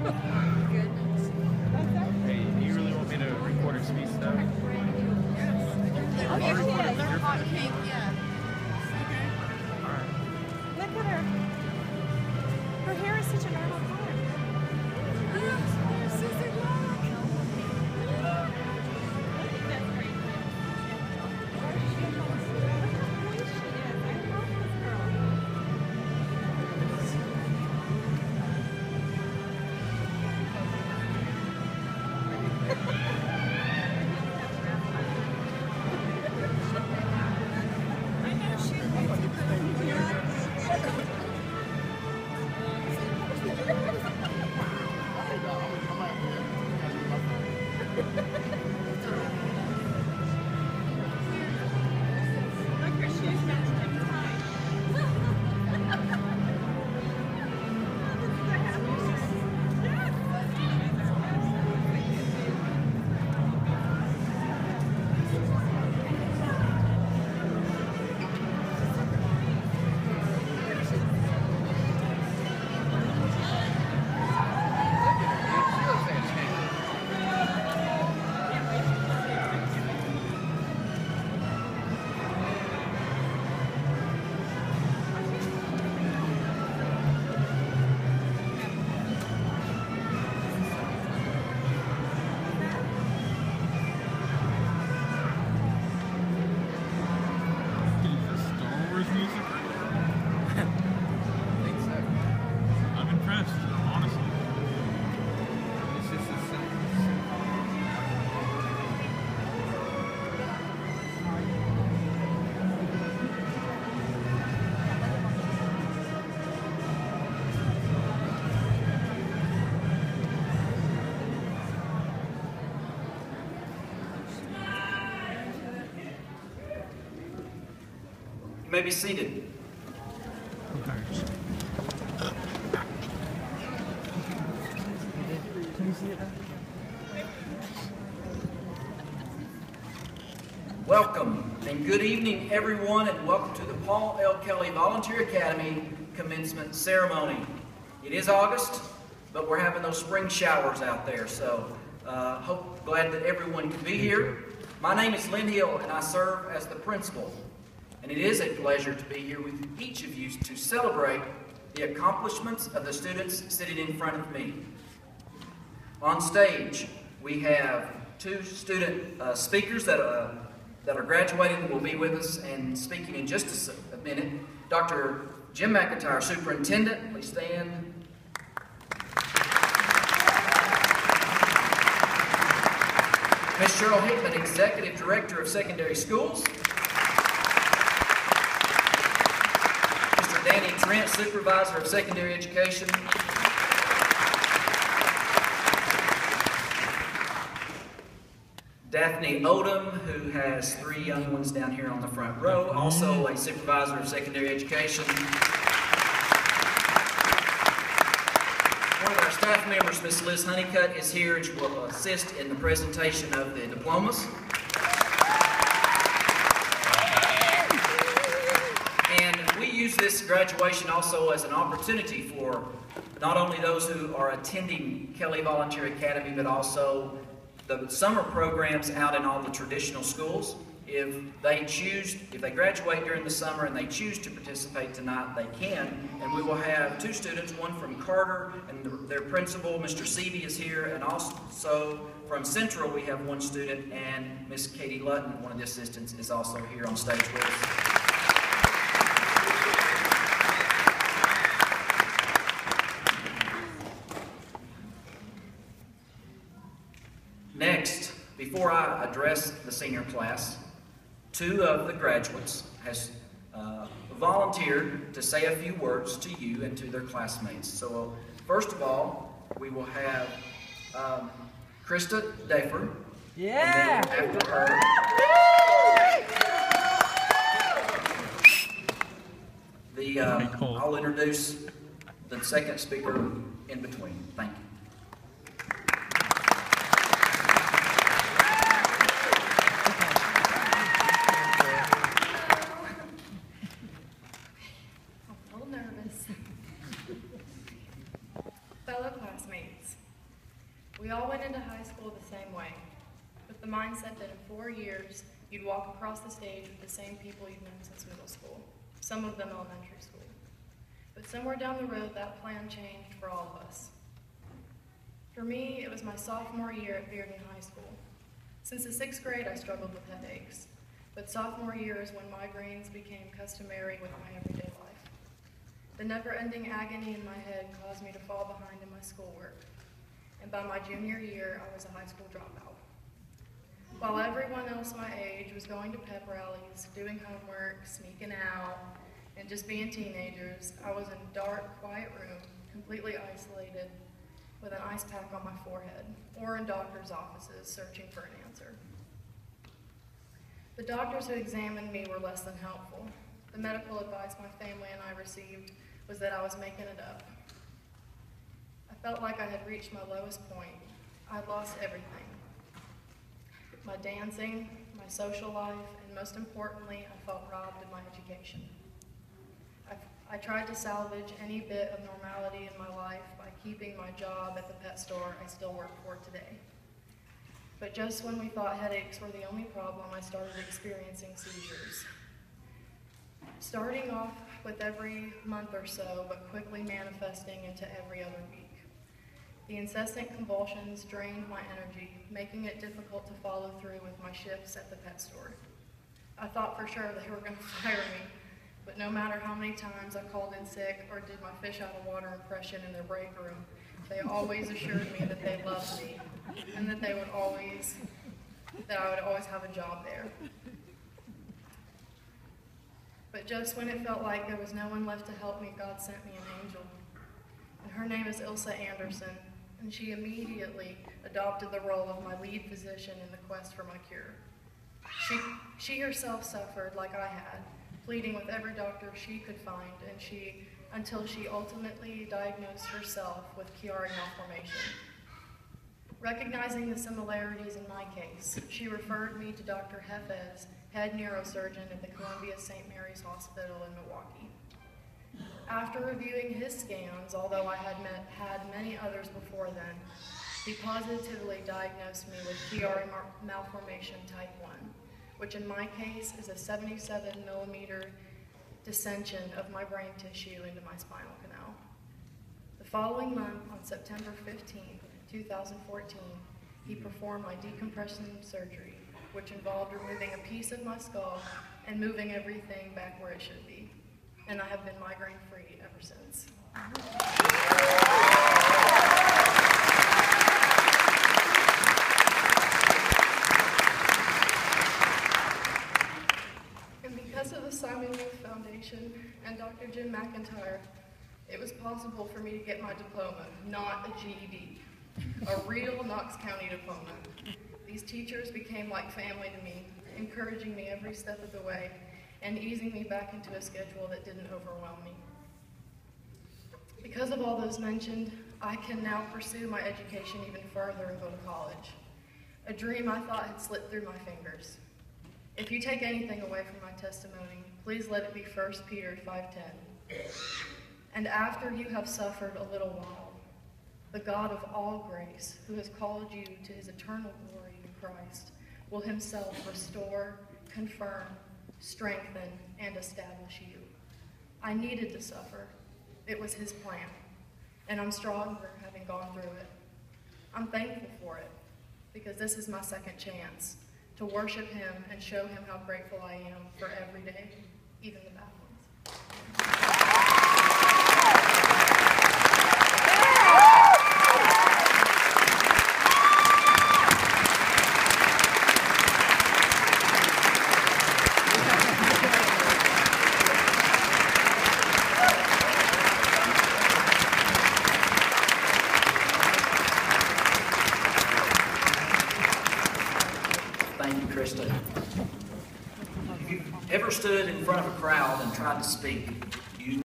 Hey, do you really want me to record her speech though? Oh, yeah, she is. They're hot pink, yeah. Alright. Look at her. Her hair is such a normal color. You may be seated. Welcome and good evening, everyone, and welcome to the Paul L. Kelly Volunteer Academy commencement ceremony. It is August, but we're having those spring showers out there, so glad that everyone can be here. My name is Lynn Hill, and I serve as the principal. And it is a pleasure to be here with each of you to celebrate the accomplishments of the students sitting in front of me. On stage, we have two student speakers that are graduating and will be with us and speaking in just a minute. Dr. Jim McIntyre, Superintendent, please stand. Ms. Cheryl Hickman, Executive Director of Secondary Schools. Mr. Danny Trent, Supervisor of Secondary Education. Daphne Odom, who has three young ones down here on the front row, also a Supervisor of Secondary Education. One of our staff members, Ms. Liz Honeycutt, is here and she will assist in the presentation of the diplomas. And we use this graduation also as an opportunity for not only those who are attending Kelly Volunteer Academy, but also the summer programs out in all the traditional schools. If they graduate during the summer and they choose to participate tonight, they can. And we will have two students, one from Carter and their principal, Mr. Seavey, is here, and also from Central we have one student, and Miss Katie Lutton, one of the assistants, is also here on stage with us. Next, before I address the senior class, two of the graduates has volunteered to say a few words to you and to their classmates. So first of all, we will have Christa Daffers. Yeah! And then after her, I'll introduce the second speaker in between. Thank you. Fellow classmates, we all went into high school the same way, with the mindset that in 4 years, you'd walk across the stage with the same people you've known since middle school, some of them elementary school. But somewhere down the road, that plan changed for all of us. For me, it was my sophomore year at Bearden High School. Since the 6th grade, I struggled with headaches, but sophomore year is when migraines became customary with my everyday life. The never-ending agony in my head caused me to fall behind in my schoolwork, and by my junior year, I was a high school dropout. While everyone else my age was going to pep rallies, doing homework, sneaking out, and just being teenagers, I was in a dark, quiet room, completely isolated, with an ice pack on my forehead, or in doctors' offices searching for an answer. The doctors who examined me were less than helpful. The medical advice my family and I received was that I was making it up. I felt like I had reached my lowest point. I had lost everything. My dancing, my social life, and most importantly, I felt robbed of my education. I tried to salvage any bit of normality in my life by keeping my job at the pet store I still work for today. But just when we thought headaches were the only problem, I started experiencing seizures. Starting off with every month or so, but quickly manifesting into every other week. The incessant convulsions drained my energy, making it difficult to follow through with my shifts at the pet store. I thought for sure they were going to fire me, but no matter how many times I called in sick or did my fish out of water impression in their break room, they always assured me that they loved me and that I would always have a job there. But just when it felt like there was no one left to help me, God sent me an angel. And her name is Ilsa Anderson, and she immediately adopted the role of my lead physician in the quest for my cure. She herself suffered like I had, pleading with every doctor she could find, until she ultimately diagnosed herself with Chiari malformation. Recognizing the similarities in my case, she referred me to Dr. Hefez, head neurosurgeon at the Columbia St. Mary's Hospital in Milwaukee. After reviewing his scans, although I had had many others before then, he positively diagnosed me with Chiari malformation type 1, which in my case is a 77mm dissension of my brain tissue into my spinal canal. The following month, on September 15, 2014, he performed my decompression surgery, which involved removing a piece of my skull and moving everything back where it should be. And I have been migraine-free ever since. And because of the Simon Youth Foundation and Dr. Jim McIntyre, it was possible for me to get my diploma, not a GED, a real Knox County diploma. These teachers became like family to me, encouraging me every step of the way and easing me back into a schedule that didn't overwhelm me. Because of all those mentioned, I can now pursue my education even further and go to college. A dream I thought had slipped through my fingers. If you take anything away from my testimony, please let it be 1 Peter 5:10. And after you have suffered a little while, the God of all grace, who has called you to his eternal glory in Christ, will himself restore, confirm, strengthen, and establish you. I needed to suffer. It was his plan, and I'm stronger having gone through it. I'm thankful for it, because this is my second chance to worship him and show him how grateful I am for every day, even the bad ones. Thank you, Christa. Have you ever stood in front of a crowd and tried to speak,